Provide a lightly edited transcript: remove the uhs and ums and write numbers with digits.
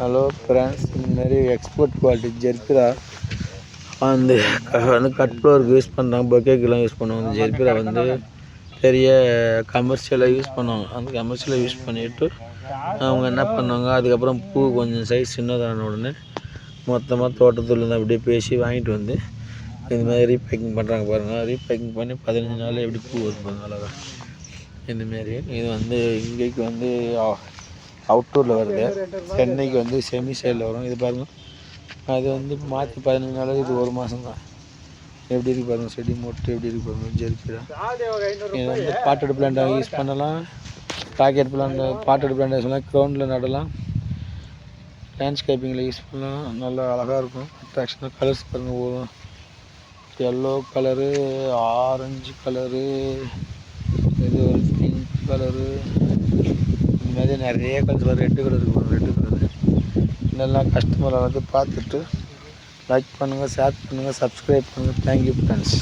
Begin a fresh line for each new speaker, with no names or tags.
Hello friends, இந்தமாரி export quality ஜெர்பிரா வந்து cut ஃப்ளோருக்கு யூஸ் பண்ணுறாங்க, பொக்கேக்கெலாம் யூஸ் பண்ணுவாங்க. அந்த ஜெர்பிரா வந்து பெரிய கமர்ஷியலாக யூஸ் பண்ணுவாங்க. அந்த கமர்ஷியலாக யூஸ் பண்ணிவிட்டு அவங்க என்ன பண்ணுவாங்க, அதுக்கப்புறம் பூ கொஞ்சம் சைஸ் சின்னதான உடனே மொத்தமாக தோட்டத்துலேருந்து அப்படியே பேசி வாங்கிட்டு வந்து இதுமாதிரி ரீபேக்கிங் பண்ணுறாங்க பாருங்கள். ரீபேக்கிங் பண்ணி 15 நாள் எப்படி பூ வருவாங்க அழகாக. இந்தமாரி இது வந்து இங்கேக்கு வந்து அவுட்டூரில் வருது, சென்னைக்கு வந்து செமி சைடில் வரும். இது பாருங்கள், அது வந்து மாற்றி 15 நாள், இது ஒரு மாதம் தான். எப்படி இருக்கு பாருங்கள், செடி மொட்டு எப்படி இருக்கு பாருங்கள். ஜெர்பிரா இது வந்து பாட்டட் பிளான்ட்டாக யூஸ் பண்ணலாம், ராக்கெட் பிளான்ட் பாட்டட் பிளான்ட் சொன்னால் க்ரௌண்டில் நடலாம், லேண்ட்ஸ்கேப்பிங்கில் யூஸ் பண்ணலாம். நல்லா அழகாக இருக்கும். அட்ராக்ஷனாக கலர்ஸ் பாருங்கள், எல்லோ கலரு, ஆரஞ்சு கலரு, இது ஒரு பிங்க் கலரு, இந்த மாதிரி நிறைய கலர்ஸ் வரும். ரெட்டு கலர் இருக்கும், ரெட்டு கலரு. இதெல்லாம் கஸ்டமரை வந்து பார்த்துட்டு லைக் பண்ணுங்கள், ஷேர் பண்ணுங்கள், சப்ஸ்கிரைப் பண்ணுங்கள். Thank you friends.